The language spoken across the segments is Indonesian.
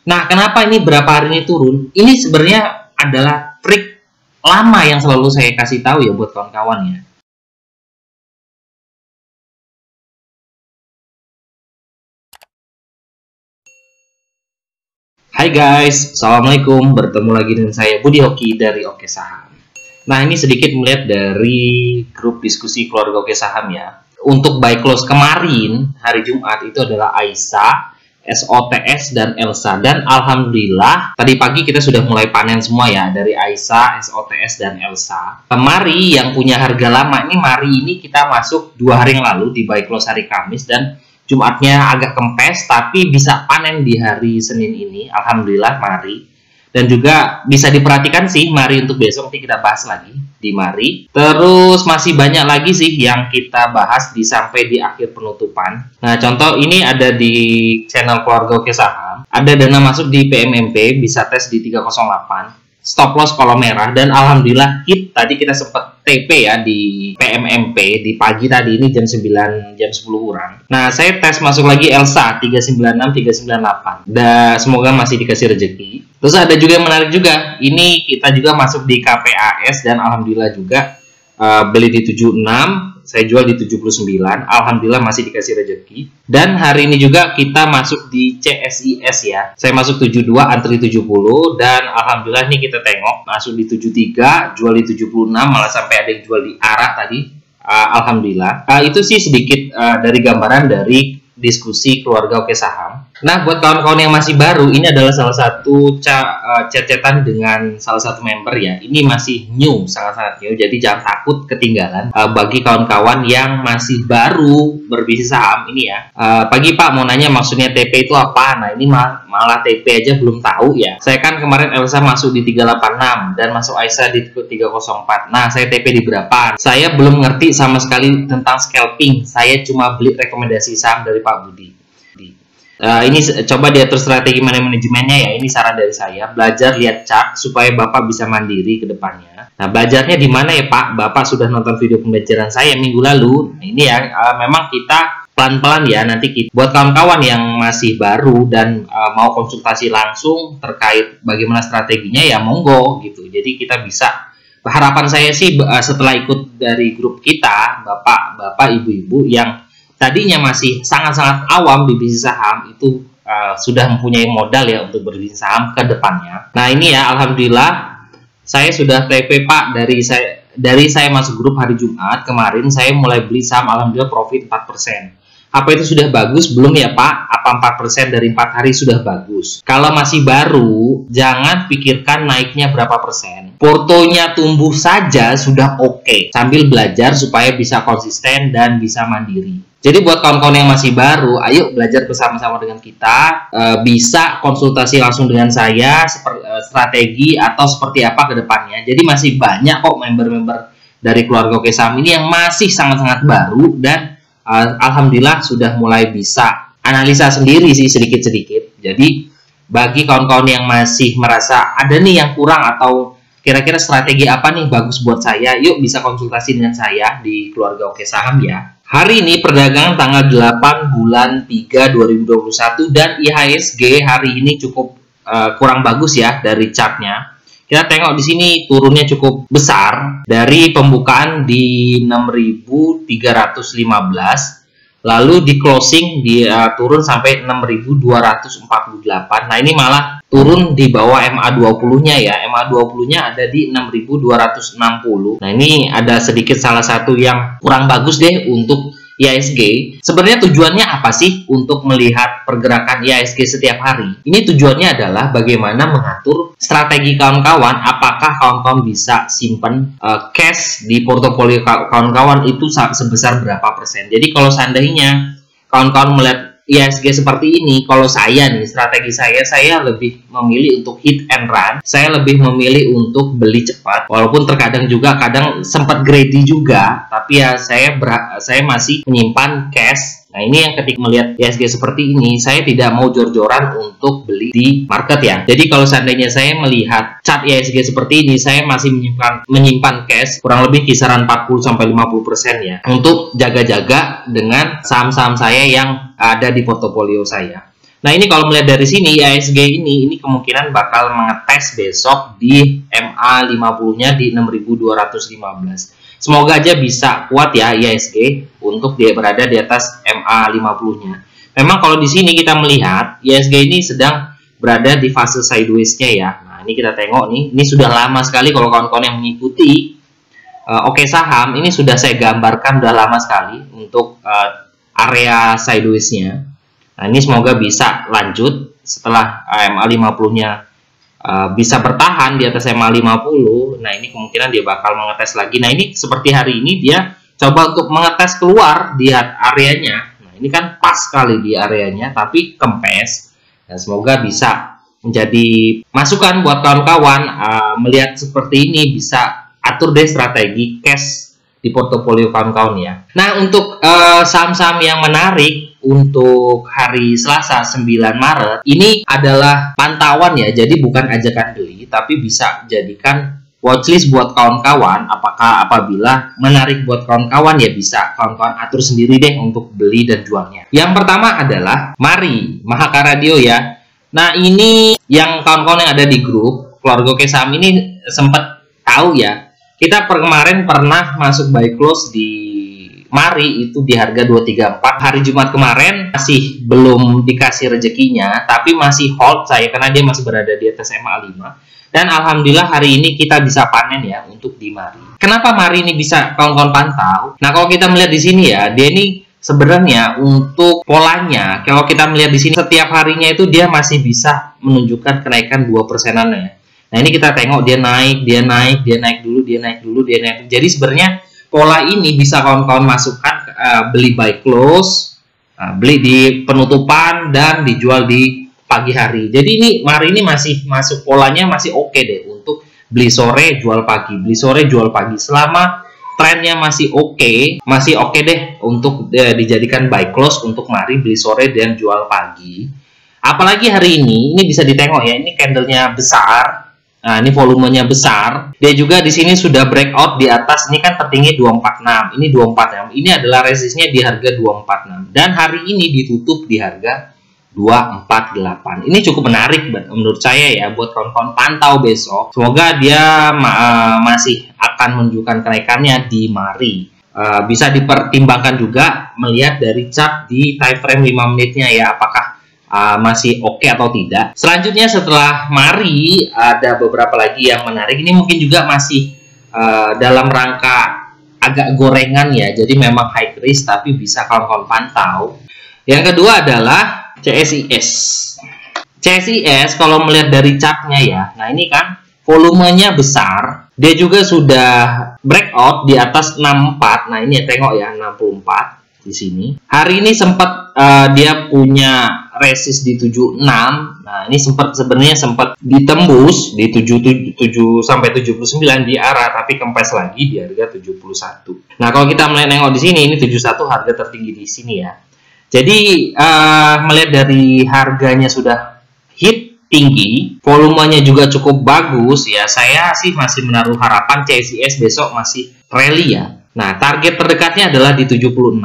Nah, kenapa ini berapa hari ini turun? Ini sebenarnya adalah trik lama yang selalu saya kasih tahu ya buat kawan-kawan ya. Hai guys, Assalamualaikum. Bertemu lagi dengan saya Budi Hoki dari Oke Saham. Nah, ini sedikit melihat dari grup diskusi keluarga Oke Saham ya. Untuk buy close kemarin, hari Jumat itu adalah Aisyah, SOTS, dan Elsa. Dan Alhamdulillah, tadi pagi kita sudah mulai panen semua ya. Dari Aisyah, SOTS, dan Elsa. Mari yang punya harga lama, Mari ini kita masuk 2 hari yang lalu di buy close hari Kamis. Dan Jumatnya agak kempes, tapi bisa panen di hari Senin ini. Alhamdulillah, Mari. Dan juga bisa diperhatikan sih, Mari untuk besok nanti kita bahas lagi di Mari. Terus masih banyak lagi sih yang kita bahas sampai di akhir penutupan. Nah, contoh ini ada di channel keluarga Oke Saham. Ada dana masuk di PMMP, bisa tes di 308. Stop loss kalau merah, dan alhamdulillah tadi kita sempat TP ya di PMMP di pagi tadi, ini jam 9, jam 10 kurang. Nah, saya tes masuk lagi Elsa 396, 398. Dan semoga masih dikasih rezeki. Terus ada juga yang menarik juga, ini kita juga masuk di KPAS dan alhamdulillah juga beli di 76, saya jual di 79. Alhamdulillah masih dikasih rezeki. Dan hari ini juga kita masuk di CSIS ya. Saya masuk 72, antri 70, dan alhamdulillah nih kita tengok masuk di 73, jual di 76, malah sampai ada yang jual di arah tadi. Alhamdulillah. Itu sih sedikit dari gambaran dari diskusi keluarga Oke Saham. Nah, buat kawan-kawan yang masih baru, ini adalah salah satu chat-chatan dengan salah satu member ya. Ini masih new, sangat-sangat new, jadi jangan takut ketinggalan. Bagi kawan-kawan yang masih baru berbisnis saham ini ya. Pagi Pak, mau nanya maksudnya TP itu apa? Nah, ini malah TP aja belum tahu ya. Saya kan kemarin Elsa masuk di 386 dan masuk Aisyah di 304. Nah, saya TP di berapa? Saya belum ngerti sama sekali tentang scalping. Saya cuma beli rekomendasi saham dari Pak Budi. Ini coba diatur strategi manajemennya ya. Ini saran dari saya. Belajar lihat chart supaya Bapak bisa mandiri ke depannya. Nah, belajarnya di mana ya Pak? Bapak sudah nonton video pembelajaran saya minggu lalu. Nah, ini ya, memang kita pelan-pelan ya. Nanti buat kawan-kawan yang masih baru dan mau konsultasi langsung terkait bagaimana strateginya ya monggo gitu. Jadi kita bisa, harapan saya sih setelah ikut dari grup kita, bapak-bapak, ibu-ibu yang tadinya masih sangat-sangat awam di bisnis saham itu sudah mempunyai modal ya untuk berbisnis saham ke depannya. Nah, ini ya alhamdulillah saya sudah TP Pak, dari saya masuk grup hari Jumat kemarin saya mulai beli saham, alhamdulillah profit 4%. Apa itu sudah bagus? Belum ya Pak? Apa 4% dari 4 hari sudah bagus? Kalau masih baru, jangan pikirkan naiknya berapa persen. Portonya tumbuh saja sudah oke. Sambil belajar supaya bisa konsisten dan bisa mandiri. Jadi buat kawan-kawan yang masih baru, ayo belajar bersama-sama dengan kita. Bisa konsultasi langsung dengan saya, strategi atau seperti apa ke depannya. Jadi masih banyak kok member-member dari keluarga Oke Saham ini yang masih sangat-sangat baru dan alhamdulillah sudah mulai bisa analisa sendiri sih sedikit-sedikit. Jadi bagi kawan-kawan yang masih merasa ada nih yang kurang atau kira-kira strategi apa nih bagus buat saya, yuk bisa konsultasi dengan saya di keluarga Oke Saham ya. Hari ini perdagangan tanggal 8 bulan 3 2021 dan IHSG hari ini cukup kurang bagus ya dari chartnya. Kita tengok di sini turunnya cukup besar dari pembukaan di 6.315. Lalu di closing dia turun sampai 6.248. Nah, ini malah turun di bawah MA20-nya ya. MA20-nya ada di 6.260. Nah, ini ada sedikit salah satu yang kurang bagus deh untuk IHSG. Sebenarnya tujuannya apa sih untuk melihat pergerakan IHSG setiap hari? Ini tujuannya adalah bagaimana mengatur strategi kawan-kawan, apakah kawan-kawan bisa simpan cash di portofolio kawan-kawan itu sebesar berapa persen. Jadi kalau seandainya kawan-kawan melihat IHSG seperti ini, kalau saya nih, strategi saya lebih memilih untuk hit and run. Saya lebih memilih untuk beli cepat, walaupun terkadang juga kadang sempat greedy juga, tapi ya saya masih menyimpan cash. Nah, ini yang ketika melihat IHSG seperti ini, saya tidak mau jor-joran untuk beli di market ya. Jadi kalau seandainya saya melihat chart IHSG seperti ini, saya masih menyimpan cash kurang lebih kisaran 40-50% ya, untuk jaga-jaga dengan saham-saham saya yang ada di portofolio saya. Nah, ini kalau melihat dari sini IHSG ini kemungkinan bakal mengetes besok di MA50-nya di 6215. Semoga aja bisa kuat ya IHSG untuk dia berada di atas MA50-nya. Memang kalau di sini kita melihat IHSG ini sedang berada di fase sideways-nya ya. Nah, ini kita tengok nih, ini sudah lama sekali kalau kawan-kawan yang mengikuti Oke Saham, ini sudah saya gambarkan udah lama sekali untuk area sideways-nya. Nah, ini semoga bisa lanjut setelah MA50-nya bisa bertahan di atas MA50. Nah, ini kemungkinan dia bakal mengetes lagi. Nah, ini seperti hari ini dia coba untuk mengetes keluar di areanya. Nah, ini kan pas sekali di areanya, tapi kempes. Nah, semoga bisa menjadi masukan buat kawan-kawan melihat seperti ini, bisa atur deh strategi cash di portofolio kawan-kawan ya. Nah, untuk saham-saham yang menarik untuk hari Selasa 9 Maret ini adalah pantauan ya, jadi bukan ajakan beli, tapi bisa jadikan watchlist buat kawan-kawan. Apabila menarik buat kawan-kawan ya bisa kawan-kawan atur sendiri deh untuk beli dan jualnya. Yang pertama adalah Mari Mahaka Radio ya. Nah, ini yang kawan-kawan yang ada di grup Keluarga Oke Saham ini sempat tahu ya. Kita kemarin pernah masuk buy close di Mari itu di harga 234. Hari Jumat kemarin masih belum dikasih rezekinya, tapi masih hold saya karena dia masih berada di atas MA5. Dan alhamdulillah hari ini kita bisa panen ya untuk di Mari. Kenapa Mari ini bisa kawan-kawan pantau? Nah, kalau kita melihat di sini ya, dia ini sebenarnya untuk polanya, kalau kita melihat di sini setiap harinya itu dia masih bisa menunjukkan kenaikan 2%-an ya. Nah, ini kita tengok dia naik dulu. Jadi sebenarnya pola ini bisa kawan-kawan masukkan beli buy close, beli di penutupan dan dijual di pagi hari. Jadi ini Mari ini masih masuk polanya masih oke deh untuk beli sore jual pagi, beli sore jual pagi. Selama trennya masih oke deh untuk dijadikan buy close untuk Mari beli sore dan jual pagi. Apalagi hari ini bisa ditengok ya, ini candlenya besar. Nah, ini volumenya besar. Dia juga di sini sudah breakout di atas. Ini kan tertinggi 246. Ini 246. Ini adalah resistnya di harga 246. Dan hari ini ditutup di harga 248. Ini cukup menarik menurut saya ya buat kawan-kawan pantau besok. Semoga dia masih akan menunjukkan kenaikannya di Mari. Bisa dipertimbangkan juga melihat dari chart di time frame 5 menitnya ya, apakah masih oke atau tidak. Selanjutnya setelah Mari ada beberapa lagi yang menarik. Ini mungkin juga masih dalam rangka agak gorengan ya, jadi memang high risk tapi bisa kawan-kawan pantau. Yang kedua adalah CSIS. CSIS kalau melihat dari chartnya ya, nah ini kan volumenya besar, dia juga sudah breakout di atas 64. Nah ini ya, tengok ya 64 di sini. Hari ini sempat dia punya resist di 76. Nah, ini sebenarnya sempat ditembus di 77 sampai 79 di arah, tapi kempes lagi di harga 71. Nah, kalau kita nengok di sini ini 71 harga tertinggi di sini ya. Jadi melihat dari harganya sudah hit tinggi, volumenya juga cukup bagus ya. Saya sih masih menaruh harapan CSIS besok masih rally ya. Nah, target terdekatnya adalah di 76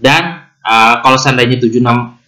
dan kalau seandainya 76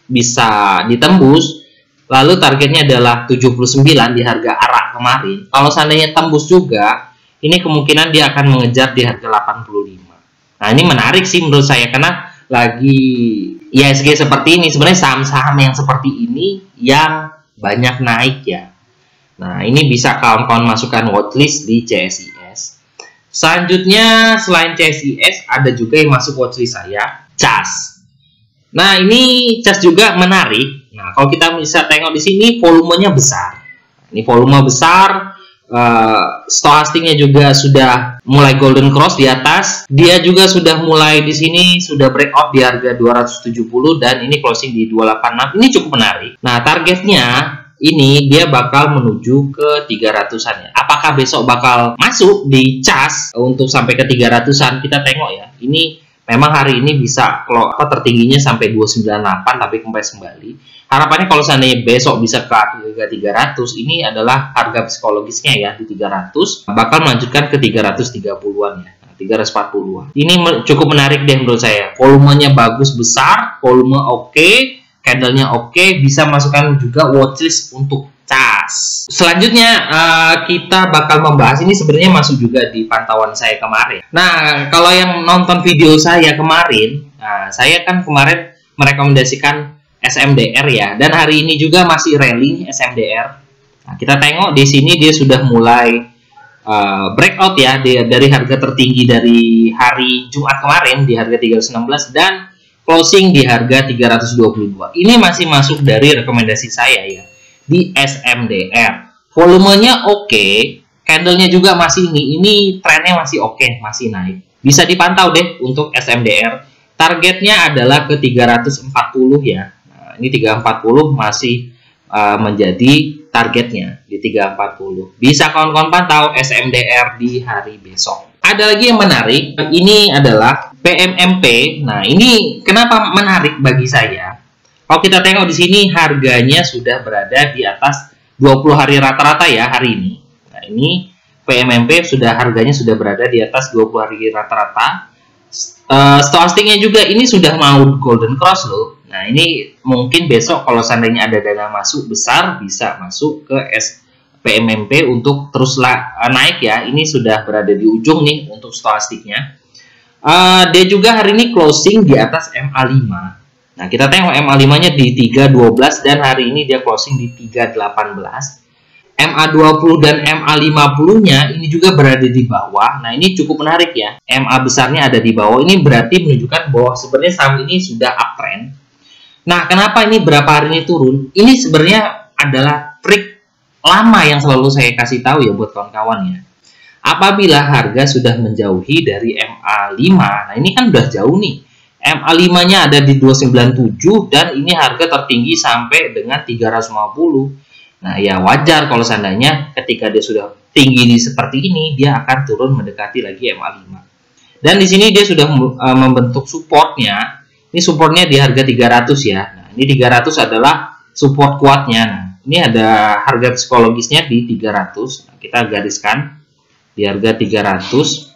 bisa ditembus, lalu targetnya adalah 79 di harga arak kemarin. Kalau seandainya tembus juga, ini kemungkinan dia akan mengejar di harga 85. Nah, ini menarik sih menurut saya karena lagi IHSG seperti ini, sebenarnya saham-saham yang seperti ini yang banyak naik ya. Nah, ini bisa kawan-kawan masukkan watchlist di CSIS. Selanjutnya selain CSIS ada juga yang masuk watchlist saya, CAS. Nah, ini CAS juga menarik. Nah, kalau kita bisa tengok di sini volumenya besar. Ini volume besar, stochastiknya juga sudah mulai golden cross di atas. Dia juga sudah mulai di sini sudah breakout di harga 270 dan ini closing di 286. Ini cukup menarik. Nah, targetnya ini dia bakal menuju ke 300-an ya. Apakah besok bakal masuk di CAS untuk sampai ke 300-an? Kita tengok ya. Ini memang hari ini bisa kalau tertingginya sampai 298 tapi kempes kembali. Harapannya kalau seandainya besok bisa ke harga 300, ini adalah harga psikologisnya ya di 300, bakal melanjutkan ke 330-an ya. 340-an. Ini cukup menarik deh menurut saya. Volumenya bagus besar, volume oke, candlenya oke, bisa masukkan juga watchlist untuk cas. Selanjutnya kita bakal membahas, ini sebenarnya masuk juga di pantauan saya kemarin. Nah, kalau yang nonton video saya kemarin, saya kan kemarin merekomendasikan SMDR ya, dan hari ini juga masih rally SMDR. Nah, kita tengok di sini dia sudah mulai breakout ya dari harga tertinggi dari hari Jumat kemarin di harga 316 dan closing di harga 322. Ini masih masuk dari rekomendasi saya ya di SMDR. Volumenya oke, candlenya juga masih ini trennya masih oke, masih naik. Bisa dipantau deh untuk SMDR. Targetnya adalah ke 340 ya. Nah, ini 340 masih menjadi targetnya di 340. Bisa kawan-kawan pantau SMDR di hari besok. Ada lagi yang menarik, ini adalah PMMP. Nah, ini kenapa menarik bagi saya? Kalau kita tengok di sini harganya sudah berada di atas 20 hari rata-rata ya hari ini. Nah, ini PMMP harganya sudah berada di atas 20 hari rata-rata. Stochastiknya juga ini sudah mau golden cross loh. Nah, ini mungkin besok kalau seandainya ada dana masuk besar bisa masuk ke PMMP untuk terus naik ya. Ini sudah berada di ujung nih untuk stochastiknya. Dia juga hari ini closing di atas MA5. Nah, kita tengok MA5-nya di 312 dan hari ini dia closing di 318. MA20 dan MA50-nya ini juga berada di bawah. Nah, ini cukup menarik ya. MA besarnya ada di bawah. Ini berarti menunjukkan bahwa sebenarnya saham ini sudah uptrend. Nah, kenapa ini berapa hari ini turun? Ini sebenarnya adalah trik lama yang selalu saya kasih tahu ya buat kawan-kawan ya. Apabila harga sudah menjauhi dari MA5, nah ini kan udah jauh nih. MA5-nya ada di 297 dan ini harga tertinggi sampai dengan 350. Nah, ya wajar kalau seandainya ketika dia sudah tinggi seperti ini, dia akan turun mendekati lagi MA5. Dan di sini dia sudah membentuk supportnya. Ini supportnya di harga 300 ya. Nah, ini 300 adalah support kuatnya. Nah, ini ada harga psikologisnya di 300. Nah, kita gariskan di harga 300.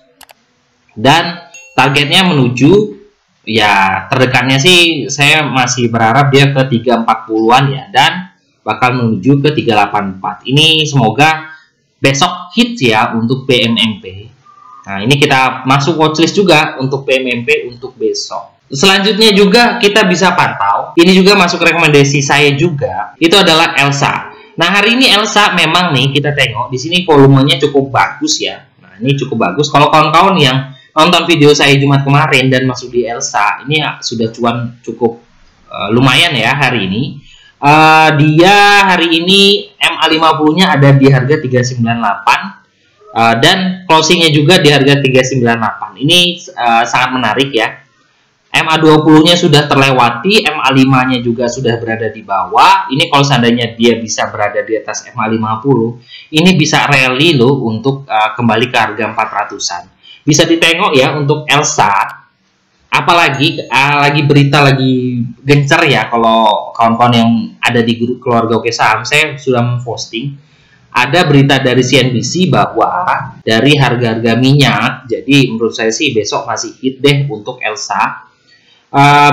Dan targetnya menuju, ya terdekatnya sih saya masih berharap dia ke 340-an ya. Dan bakal menuju ke 384. Ini semoga besok hit ya untuk PMMP. Nah, ini kita masuk watchlist juga untuk PMMP untuk besok. Selanjutnya juga kita bisa pantau. Ini juga masuk rekomendasi saya juga. Itu adalah Elsa. Nah, hari ini Elsa memang nih kita tengok di sini volumenya cukup bagus ya. Nah, ini cukup bagus. Kalau kawan-kawan yang nonton video saya Jumat kemarin dan masuk di Elsa, ini ya, sudah cuan cukup lumayan ya hari ini. Dia hari ini MA50-nya ada di harga 398 dan closingnya juga di harga 398. Ini sangat menarik ya. MA20-nya sudah terlewati, MA5-nya juga sudah berada di bawah. Ini kalau seandainya dia bisa berada di atas MA50, ini bisa rally loh untuk kembali ke harga 400-an. Bisa ditengok ya untuk Elsa. Apalagi lagi berita lagi gencar ya, kalau kawan-kawan yang ada di grup keluarga Oke Saham, saya sudah memposting ada berita dari CNBC bahwa dari harga-harga minyak, jadi menurut saya sih besok masih hit deh untuk Elsa.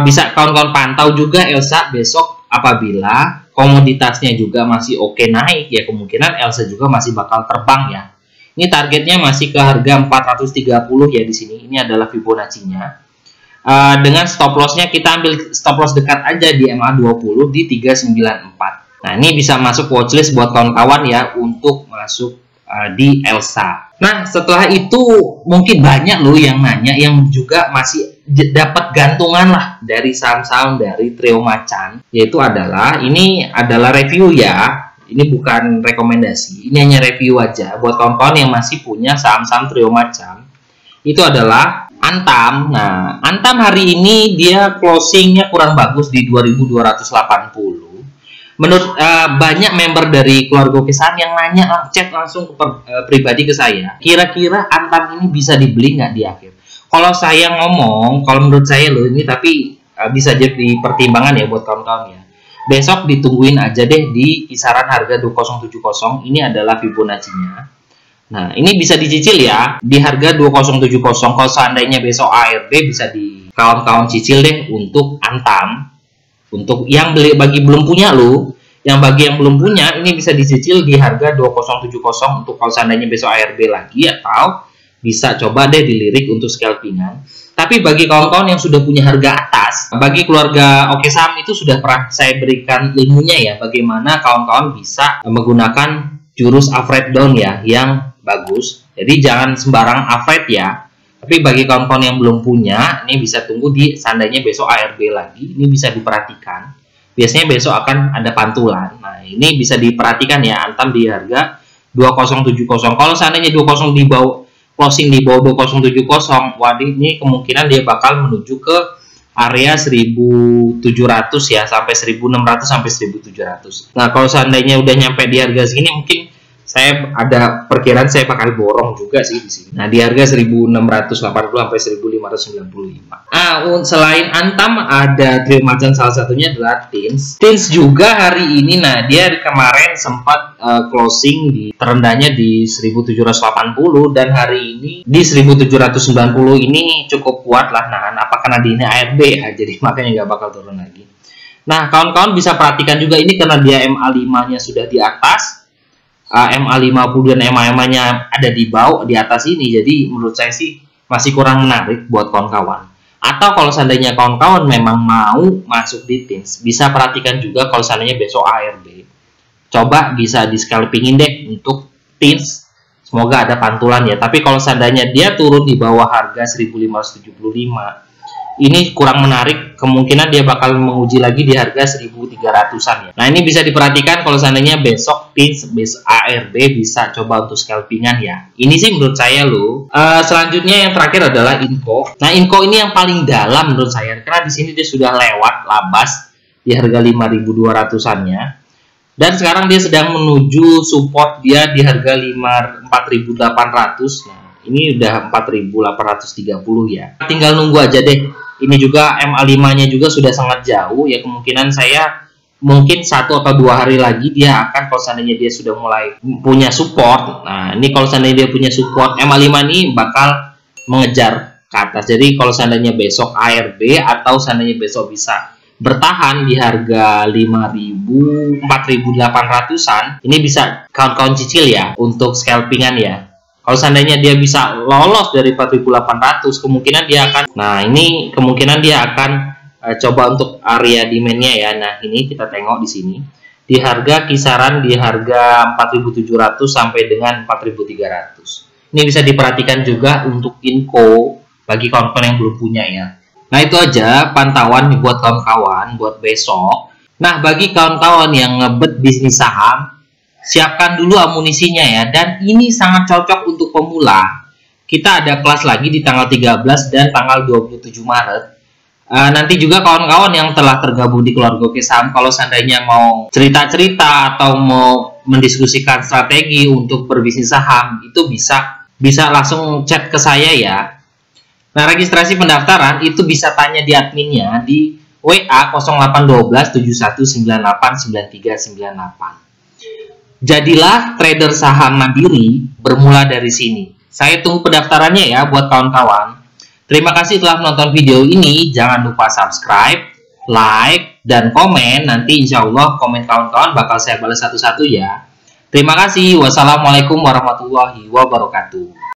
Bisa kawan-kawan pantau juga Elsa besok apabila komoditasnya juga masih oke naik ya, kemungkinan Elsa juga masih bakal terbang ya. Ini targetnya masih ke harga 430 ya di sini. Ini adalah Fibonacci-nya. Dengan stop lossnya kita ambil stop loss dekat aja di MA20 di 394. Nah, ini bisa masuk watchlist buat kawan-kawan ya untuk masuk di Elsa. Nah, setelah itu mungkin banyak loh yang nanya yang juga masih dapat gantungan lah dari saham-saham dari Trio Macan, yaitu ini adalah review ya. Ini bukan rekomendasi, ini hanya review aja buat kawan-kawan yang masih punya saham-saham Trio Macan. Itu adalah Antam. Nah, Antam hari ini dia closingnya kurang bagus di 2280. Menurut banyak member dari keluarga Oke Saham yang nanya chat langsung ke pribadi ke saya, kira-kira Antam ini bisa dibeli nggak di akhir? Kalau saya ngomong, kalau menurut saya loh ini, tapi bisa jadi pertimbangan ya buat kawan-kawan ya. Besok ditungguin aja deh di kisaran harga 2070. Ini adalah Fibonacci-nya. Nah, ini bisa dicicil ya di harga 2070. Kalau seandainya besok ARB bisa di kawan-kawan cicil deh untuk Antam. Untuk yang bagi belum punya lo, bagi yang belum punya ini bisa dicicil di harga 2070 untuk kalau seandainya besok ARB lagi, atau bisa coba deh dilirik untuk scalpingan. Tapi bagi kawan-kawan yang sudah punya harga atas, bagi keluarga Oke Saham itu sudah pernah saya berikan ilmunya ya, bagaimana kawan-kawan bisa menggunakan jurus average down ya, yang bagus. Jadi jangan sembarang average ya. Tapi bagi kawan-kawan yang belum punya, ini bisa tunggu di seandainya besok ARB lagi, ini bisa diperhatikan. Biasanya besok akan ada pantulan. Nah, ini bisa diperhatikan ya, antam di harga 2070. Kalau seandainya 20 di bawah, closing di bawah 2070, waduh, ini kemungkinan dia bakal menuju ke area 1700 ya, sampai 1600 sampai 1700. Nah, kalau seandainya udah nyampe di harga segini, mungkin saya ada perkiraan saya bakal borong juga sih di sini. Nah, di harga 1680 sampai 1595. Selain Antam ada Trio Macan, salah satunya adalah Tins. Tins juga hari ini, nah dia kemarin sempat closing di terendahnya di 1780 dan hari ini di 1790. Ini cukup kuat lah. Nah, apakah nanti ini ARB ya, jadi makanya nggak bakal turun lagi. Nah, kawan-kawan bisa perhatikan juga ini karena dia MA5-nya sudah di atas, MA50 dan MA-nya ada di bawah, di atas ini. Jadi menurut saya sih masih kurang menarik buat kawan-kawan. Atau kalau seandainya kawan-kawan memang mau masuk di Tins, bisa perhatikan juga kalau seandainya besok ARB. Coba bisa di scalpingin deh untuk Tins. Semoga ada pantulan ya. Tapi kalau seandainya dia turun di bawah harga 1575, ini kurang menarik, kemungkinan dia bakal menguji lagi di harga 1300-an ya. Nah, ini bisa diperhatikan kalau seandainya besok Tins, besok ARB bisa coba untuk scalpingan ya. Ini sih menurut saya loh. Selanjutnya yang terakhir adalah Inco. Nah, Inco ini yang paling dalam menurut saya, karena di sini dia sudah lewat labas di harga 5200-annya. Dan sekarang dia sedang menuju support dia di harga 4800. Nah, ini udah 4830 ya. Tinggal nunggu aja deh. Ini juga MA5-nya juga sudah sangat jauh ya, kemungkinan saya mungkin 1 atau 2 hari lagi dia akan, kalau seandainya dia sudah mulai punya support. Nah, ini kalau seandainya dia punya support, MA5 ini bakal mengejar ke atas. Jadi kalau seandainya besok ARB atau seandainya besok bisa bertahan di harga 4800-an, ini bisa kawan-kawan cicil ya untuk scalpingan ya. Kalau seandainya dia bisa lolos dari 4800, kemungkinan dia akan, nah ini kemungkinan dia akan coba untuk area demand-nya ya. Nah, ini kita tengok di sini di harga kisaran di harga 4700 sampai dengan 4300. Ini bisa diperhatikan juga untuk Inco bagi kawan-kawan yang belum punya ya. Nah, itu aja pantauan buat kawan-kawan buat besok. Nah, bagi kawan-kawan yang ngebet bisnis saham, siapkan dulu amunisinya ya, dan ini sangat cocok untuk pemula. Kita ada kelas lagi di tanggal 13 dan tanggal 27 Maret. Nanti juga kawan-kawan yang telah tergabung di keluarga Oke Saham, kalau seandainya mau cerita-cerita atau mau mendiskusikan strategi untuk berbisnis saham, itu bisa langsung chat ke saya ya. Nah, registrasi pendaftaran itu bisa tanya di adminnya di WA 0812 7198 9398. Jadilah trader saham mandiri bermula dari sini. Saya tunggu pendaftarannya ya buat kawan-kawan. Terima kasih telah menonton video ini. Jangan lupa subscribe, like, dan komen. Nanti insya Allah komen kawan-kawan bakal saya balas satu-satu ya. Terima kasih. Wassalamualaikum warahmatullahi wabarakatuh.